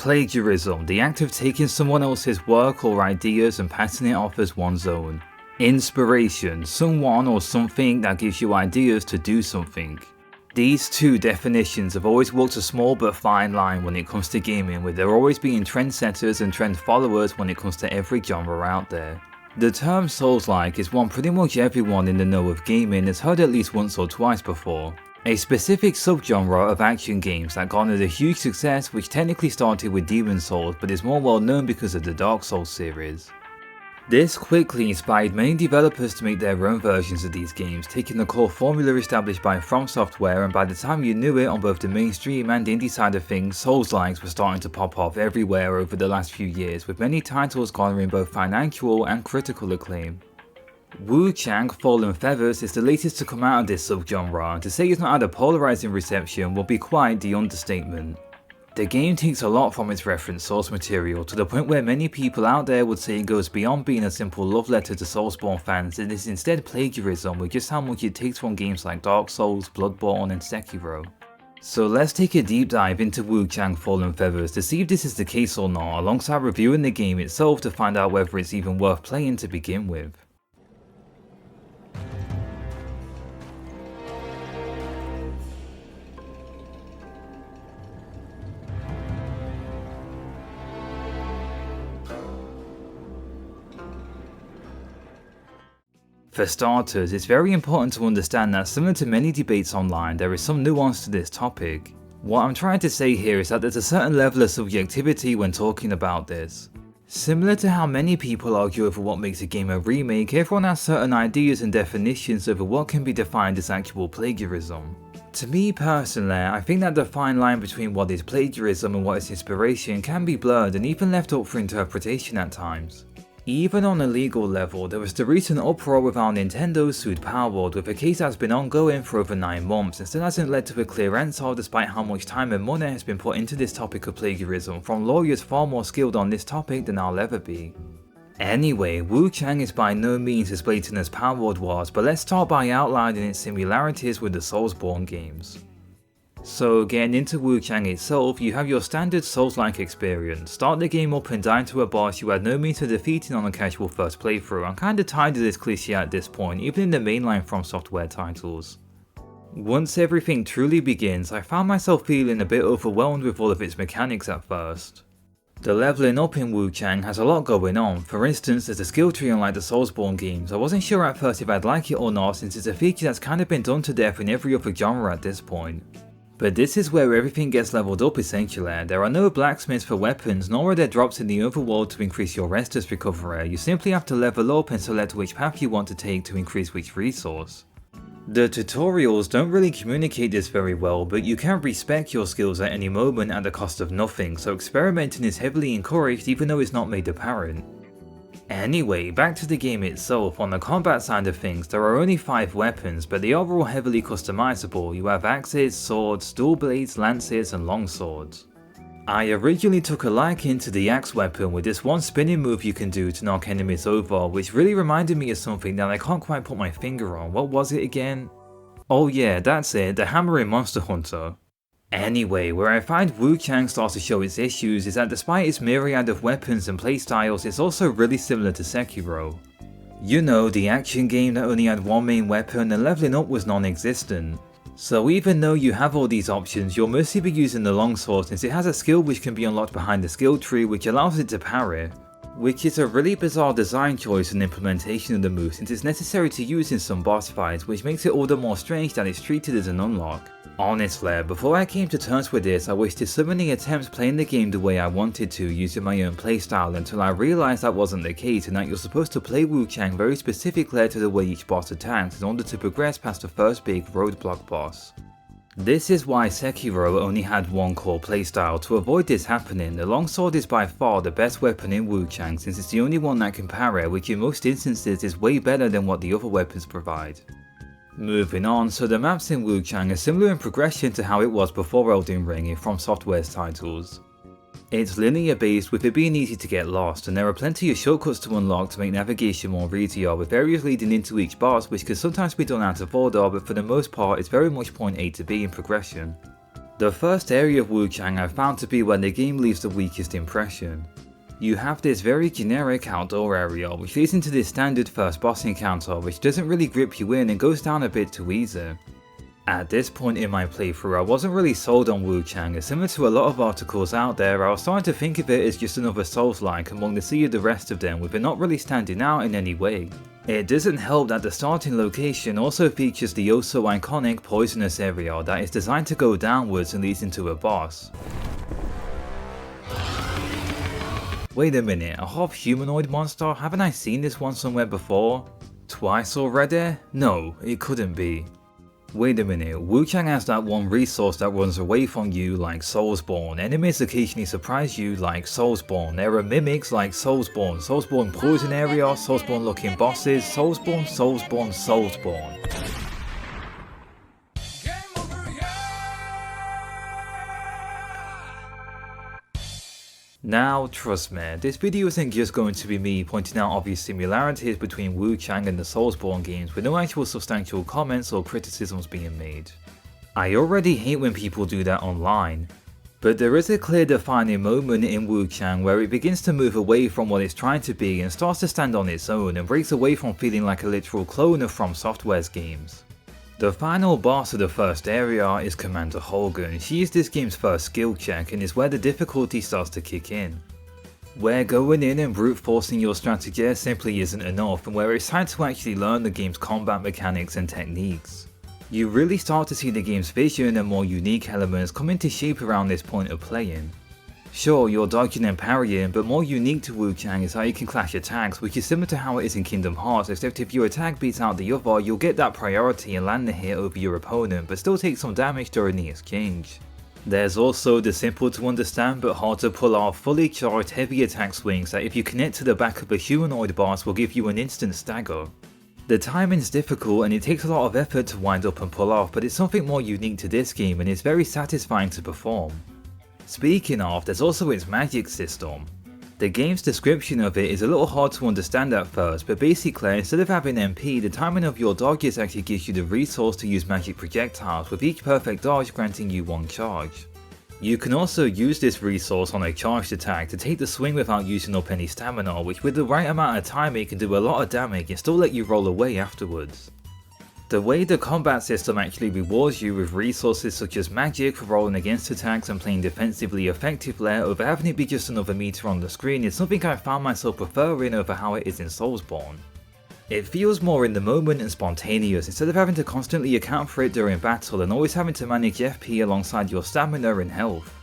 Plagiarism, the act of taking someone else's work or ideas and passing it off as one's own. Inspiration, someone or something that gives you ideas to do something. These two definitions have always walked a small but fine line when it comes to gaming, with there always being trendsetters and trend followers when it comes to every genre out there. The term Souls-like is one pretty much everyone in the know of gaming has heard at least once or twice before. A specific subgenre of action games that garnered a huge success, which technically started with Demon Souls but is more well known because of the Dark Souls series. This quickly inspired many developers to make their own versions of these games, taking the core formula established by From Software, and by the time you knew it, on both the mainstream and indie side of things, Souls-likes were starting to pop off everywhere over the last few years, with many titles garnering both financial and critical acclaim. Wuchang Fallen Feathers is the latest to come out of this subgenre, and to say it's not had a polarizing reception will be quite the understatement. The game takes a lot from its reference source material, to the point where many people out there would say it goes beyond being a simple love letter to Soulsborne fans and is instead plagiarism with just how much it takes from games like Dark Souls, Bloodborne and Sekiro. So let's take a deep dive into Wuchang Fallen Feathers to see if this is the case or not, alongside reviewing the game itself to find out whether it's even worth playing to begin with. For starters, it's very important to understand that similar to many debates online, there is some nuance to this topic. What I'm trying to say here is that there's a certain level of subjectivity when talking about this. Similar to how many people argue over what makes a game a remake, everyone has certain ideas and definitions over what can be defined as actual plagiarism. To me personally, I think that the fine line between what is plagiarism and what is inspiration can be blurred and even left up for interpretation at times. Even on a legal level, there was the recent uproar with how Nintendo sued Palworld, with a case that's been ongoing for over 9 months and still hasn't led to a clear answer, despite how much time and money has been put into this topic of plagiarism from lawyers far more skilled on this topic than I'll ever be. Anyway, Wuchang is by no means as blatant as Palworld was, but let's start by outlining its similarities with the Soulsborne games. So getting into Wuchang itself, you have your standard Souls-like experience. Start the game up and die to a boss you had no means of defeating on a casual first playthrough. I'm kinda tired of this cliche at this point, even in the mainline From Software titles. Once everything truly begins, I found myself feeling a bit overwhelmed with all of its mechanics at first. The leveling up in Wuchang has a lot going on. For instance, there's a skill tree unlike the Soulsborne games. I wasn't sure at first if I'd like it or not, since it's a feature that's kinda been done to death in every other genre at this point. But this is where everything gets leveled up essentially. There are no blacksmiths for weapons, nor are there drops in the overworld to increase your Restus recovery. You simply have to level up and select which path you want to take to increase which resource. The tutorials don't really communicate this very well, but you can respec your skills at any moment at the cost of nothing, so experimenting is heavily encouraged even though it's not made apparent. Anyway, back to the game itself. On the combat side of things, there are only 5 weapons, but they are all heavily customizable. You have axes, swords, dual blades, lances and longswords. I originally took a liking to the axe weapon with this one spinning move you can do to knock enemies over, which really reminded me of something that I can't quite put my finger on. What was it again? Oh yeah, that's it, the hammer in Monster Hunter. Anyway, where I find Wuchang starts to show its issues is that despite its myriad of weapons and playstyles, it's also really similar to Sekiro. You know, the action game that only had one main weapon and leveling up was non-existent. So even though you have all these options, you'll mostly be using the longsword since it has a skill which can be unlocked behind the skill tree which allows it to parry. Which is a really bizarre design choice and implementation of the move since it's necessary to use in some boss fights, which makes it all the more strange that it's treated as an unlock. Honestly, before I came to terms with this, I wasted so many attempts playing the game the way I wanted to, using my own playstyle, until I realised that wasn't the case and that you're supposed to play Wuchang very specifically to the way each boss attacks in order to progress past the first big roadblock boss. This is why Sekiro only had one core playstyle. To avoid this happening, the longsword is by far the best weapon in Wuchang since it's the only one that can parry, which in most instances is way better than what the other weapons provide. Moving on, so the maps in Wuchang are similar in progression to how it was before Elden Ring in From Software's titles. It's linear based, with it being easy to get lost, and there are plenty of shortcuts to unlock to make navigation more easier, with areas leading into each boss which can sometimes be done out of order, but for the most part it's very much point A to B in progression. The first area of Wuchang I found to be where the game leaves the weakest impression. You have this very generic outdoor area which leads into this standard first boss encounter which doesn't really grip you in and goes down a bit too easy. At this point in my playthrough I wasn't really sold on Wuchang, and similar to a lot of articles out there I was starting to think of it as just another Souls-like among the sea of the rest of them, with it not really standing out in any way. It doesn't help that the starting location also features the oh so iconic poisonous area that is designed to go downwards and leads into a boss. Wait a minute, a half humanoid monster? Haven't I seen this one somewhere before? Twice already? No, it couldn't be. Wait a minute, Wuchang has that one resource that runs away from you like Soulsborne, enemies occasionally surprise you like Soulsborne, there are mimics like Soulsborne, Soulsborne poison area, Soulsborne looking bosses, Soulsborne, Soulsborne, Soulsborne. Now, trust me, this video isn't just going to be me pointing out obvious similarities between Wuchang and the Soulsborne games with no actual substantial comments or criticisms being made. I already hate when people do that online, but there is a clear defining moment in Wuchang where it begins to move away from what it's trying to be and starts to stand on its own and breaks away from feeling like a literal clone of From Software's games. The final boss of the first area is Commander Holgen. She is this game's first skill check and is where the difficulty starts to kick in. Where going in and brute forcing your strategy simply isn't enough, and where it's time to actually learn the game's combat mechanics and techniques. You really start to see the game's vision and more unique elements come into shape around this point of playing. Sure, you're dodging and parrying, but more unique to Wuchang is how you can clash attacks, which is similar to how it is in Kingdom Hearts, except if your attack beats out the other, you'll get that priority and land the hit over your opponent, but still take some damage during the exchange. There's also the simple to understand but hard to pull off fully charged heavy attack swings that if you connect to the back of a humanoid boss will give you an instant stagger. The timing's difficult and it takes a lot of effort to wind up and pull off, but it's something more unique to this game and it's very satisfying to perform. Speaking of, there's also its magic system. The game's description of it is a little hard to understand at first, but basically instead of having MP, the timing of your dodges actually gives you the resource to use magic projectiles, with each perfect dodge granting you one charge. You can also use this resource on a charged attack to take the swing without using up any stamina, which with the right amount of timing can do a lot of damage and still let you roll away afterwards. The way the combat system actually rewards you with resources such as magic for rolling against attacks and playing defensively effectively over having it be just another meter on the screen is something I found myself preferring over how it is in Soulsborne. It feels more in the moment and spontaneous instead of having to constantly account for it during battle and always having to manage FP alongside your stamina and health.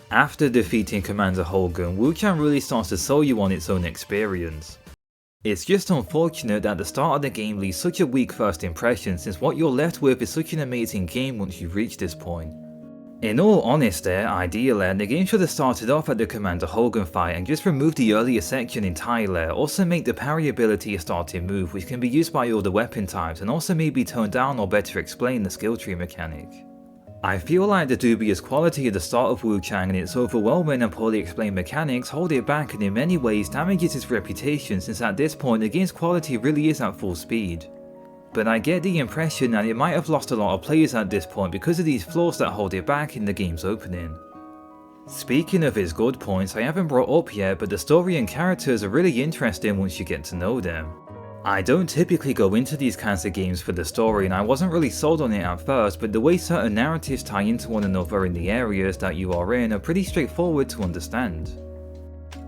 After defeating Commander Holgen, Wuchang really starts to sell you on its own experience. It's just unfortunate that the start of the game leaves such a weak first impression, since what you're left with is such an amazing game once you reach this point. In all honesty, ideally, the game should have started off at the Commander Holgen fight and just removed the earlier section entirely, also make the parry ability a starting move which can be used by all the weapon types, and also maybe tone down or better explain the skill tree mechanic. I feel like the dubious quality of the start of Wuchang and its overwhelming and poorly explained mechanics hold it back and in many ways damages its reputation, since at this point the game's quality really is at full speed. But I get the impression that it might have lost a lot of players at this point because of these flaws that hold it back in the game's opening. Speaking of its good points, I haven't brought up yet, but the story and characters are really interesting once you get to know them. I don't typically go into these kinds of games for the story, and I wasn't really sold on it at first, but the way certain narratives tie into one another in the areas that you are in are pretty straightforward to understand.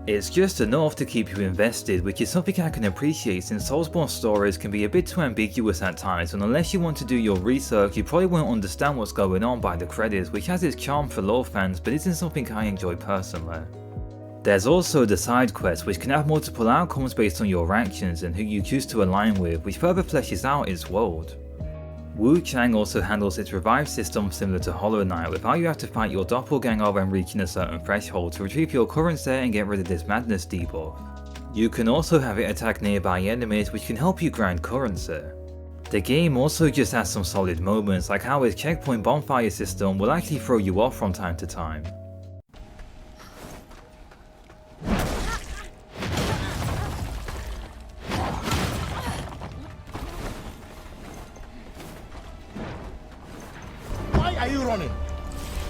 It's just enough to keep you invested, which is something I can appreciate since Soulsborne stories can be a bit too ambiguous at times, and unless you want to do your research you probably won't understand what's going on by the credits, which has its charm for lore fans but isn't something I enjoy personally. There's also the side quests, which can have multiple outcomes based on your actions and who you choose to align with, which further fleshes out its world. Wuchang also handles its revive system similar to Hollow Knight, with how you have to fight your doppelganger when reaching a certain threshold to retrieve your currency and get rid of this madness debuff. You can also have it attack nearby enemies, which can help you grind currency. The game also just has some solid moments, like how its checkpoint bonfire system will actually throw you off from time to time.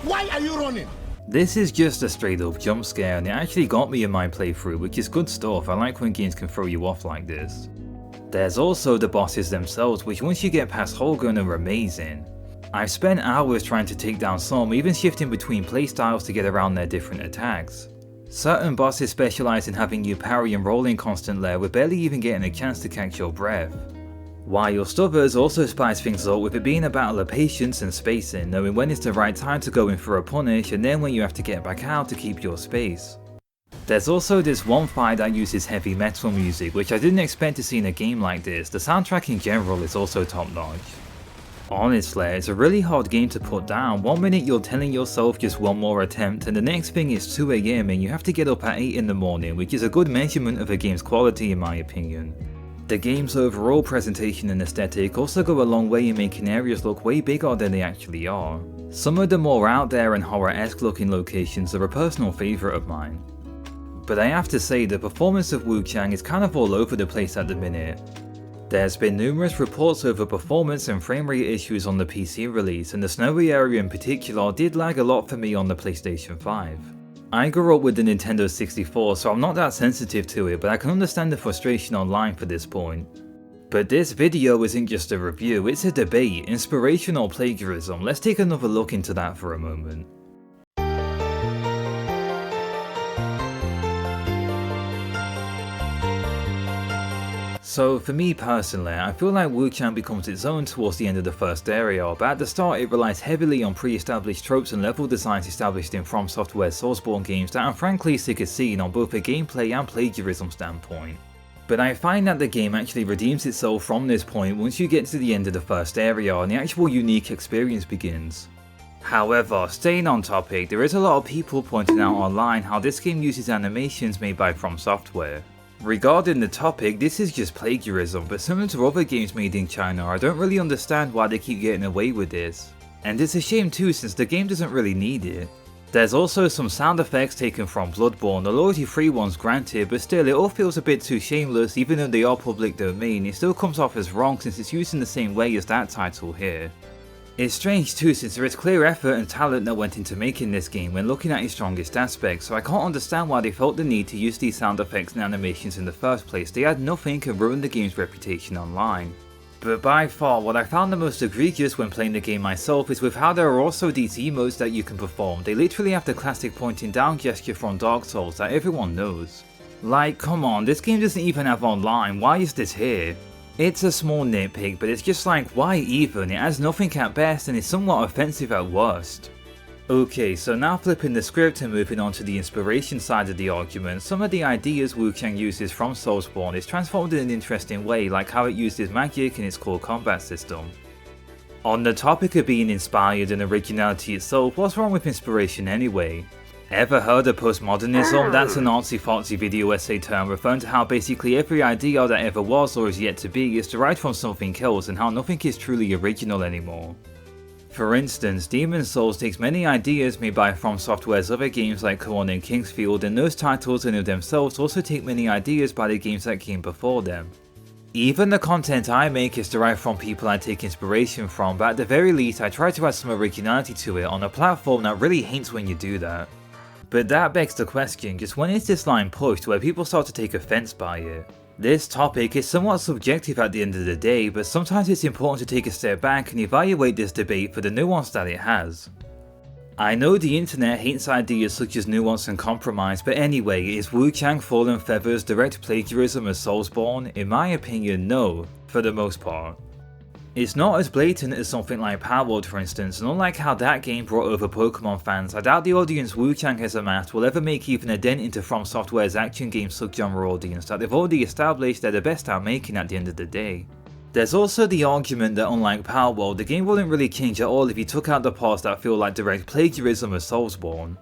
Why are you running? This is just a straight up jump scare, and it actually got me in my playthrough, which is good stuff. I like when games can throw you off like this. There's also the bosses themselves, which once you get past Holgun are amazing. I've spent hours trying to take down some, even shifting between playstyles to get around their different attacks. Certain bosses specialise in having you parry and rolling constantly with barely even getting a chance to catch your breath. While others also spice things up with it being a battle of patience and spacing, knowing when it's the right time to go in for a punish and then when you have to get back out to keep your space. There's also this one fight that uses heavy metal music, which I didn't expect to see in a game like this. The soundtrack in general is also top notch. Honestly, it's a really hard game to put down. One minute you're telling yourself just one more attempt, and the next thing is 2 AM and you have to get up at 8 in the morning, which is a good measurement of a game's quality in my opinion. The game's overall presentation and aesthetic also go a long way in making areas look way bigger than they actually are. Some of the more out there and horror-esque looking locations are a personal favourite of mine. But I have to say, the performance of Wuchang is kind of all over the place at the minute. There's been numerous reports over performance and frame rate issues on the PC release, and the snowy area in particular did lag a lot for me on the PlayStation 5. I grew up with the Nintendo 64, so I'm not that sensitive to it, but I can understand the frustration online for this point. But this video isn't just a review, it's a debate, inspiration or plagiarism. Let's take another look into that for a moment. So for me personally, I feel like Wuchang becomes its own towards the end of the first area, but at the start it relies heavily on pre-established tropes and level designs established in From Software's Soulsborne games that I'm frankly sick of seeing on both a gameplay and plagiarism standpoint. But I find that the game actually redeems itself from this point once you get to the end of the first area and the actual unique experience begins. However, staying on topic, there is a lot of people pointing out online how this game uses animations made by From Software. Regarding the topic, this is just plagiarism, but similar to other games made in China, I don't really understand why they keep getting away with this. And it's a shame too, since the game doesn't really need it. There's also some sound effects taken from Bloodborne, the royalty-free ones granted, but still it all feels a bit too shameless. Even though they are public domain, it still comes off as wrong since it's used in the same way as that title here. It's strange too, since there is clear effort and talent that went into making this game when looking at its strongest aspects, so I can't understand why they felt the need to use these sound effects and animations in the first place. They had nothing and ruined the game's reputation online. But by far, what I found the most egregious when playing the game myself is with how there are also these emotes that you can perform. They literally have the classic pointing down gesture from Dark Souls that everyone knows. Like, come on, this game doesn't even have online, why is this here? It's a small nitpick, but it's just like, why even? It has nothing at best and is somewhat offensive at worst. Okay, so now flipping the script and moving on to the inspiration side of the argument, some of the ideas Wuchang uses from Soulsborne is transformed in an interesting way, like how it uses magic in its core combat system. On the topic of being inspired and originality itself, what's wrong with inspiration anyway? Ever heard of postmodernism? That's an artsy-fartsy video essay term referring to how basically every idea that ever was or is yet to be is derived from something else and how nothing is truly original anymore. For instance, Demon's Souls takes many ideas made by From Software's other games like Koan and Kingsfield, and those titles in of themselves also take many ideas by the games that came before them. Even the content I make is derived from people I take inspiration from, but at the very least I try to add some originality to it on a platform that really hates when you do that. But that begs the question, just when is this line pushed where people start to take offense by it? This topic is somewhat subjective at the end of the day, but sometimes it's important to take a step back and evaluate this debate for the nuance that it has. I know the internet hates ideas such as nuance and compromise, but anyway, is Wuchang Fallen Feathers direct plagiarism as Soulsborne? In my opinion, no, for the most part. It's not as blatant as something like Palworld for instance, and unlike how that game brought over Pokemon fans, I doubt the audience Wuchang has amassed will ever make even a dent into From Software's action game subgenre audience that they've already established they're the best at making at the end of the day. There's also the argument that unlike Palworld, the game wouldn't really change at all if you took out the parts that feel like direct plagiarism of Soulsborne.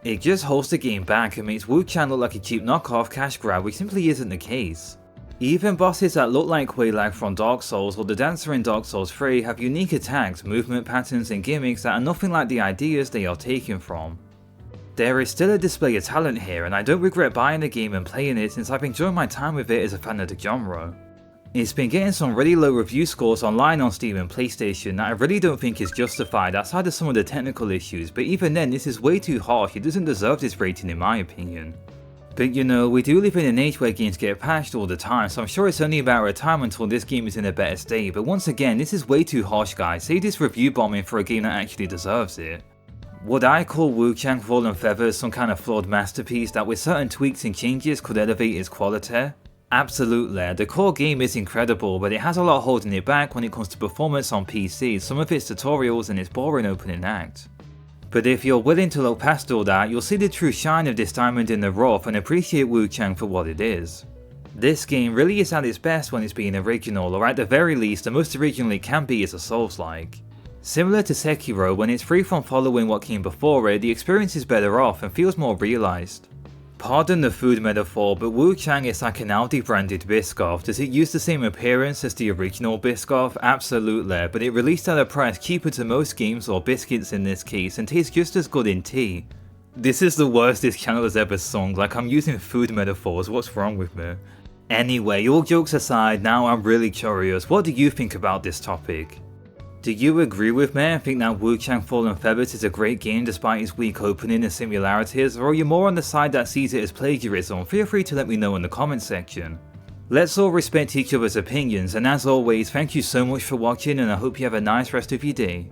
It just holds the game back and makes Wuchang look like a cheap knockoff cash grab, which simply isn't the case. Even bosses that look like Quelaag from Dark Souls or the Dancer in Dark Souls 3 have unique attacks, movement patterns and gimmicks that are nothing like the ideas they are taken from. There is still a display of talent here, and I don't regret buying the game and playing it since I've enjoyed my time with it as a fan of the genre. It's been getting some really low review scores online on Steam and PlayStation that I really don't think is justified outside of some of the technical issues, but even then this is way too harsh, it doesn't deserve this rating in my opinion. But you know, we do live in an age where games get patched all the time, so I'm sure it's only a matter of time until this game is in a better state, but once again, this is way too harsh guys, save this review bombing for a game that actually deserves it. Would I call Wuchang Fallen Feathers some kind of flawed masterpiece that with certain tweaks and changes could elevate its quality? Absolutely, the core game is incredible, but it has a lot holding it back when it comes to performance on PC, some of its tutorials and its boring opening act. But if you're willing to look past all that, you'll see the true shine of this diamond in the rough and appreciate Wuchang for what it is. This game really is at its best when it's being original, or at the very least the most original it can be is a Souls-like. Similar to Sekiro, when it's free from following what came before it, the experience is better off and feels more realised. Pardon the food metaphor, but Wuchang is like an Aldi branded Biscoff. Does it use the same appearance as the original Biscoff? Absolutely, but it released at a price cheaper to most games or biscuits in this case and tastes just as good in tea. This is the worst this channel has ever sung, like I'm using food metaphors, what's wrong with me? Anyway, all jokes aside, now I'm really curious, what do you think about this topic? Do you agree with me and think that Wuchang Fallen Feathers is a great game despite its weak opening and similarities, or are you more on the side that sees it as plagiarism? Feel free to let me know in the comment section. Let's all respect each other's opinions, and as always, thank you so much for watching and I hope you have a nice rest of your day.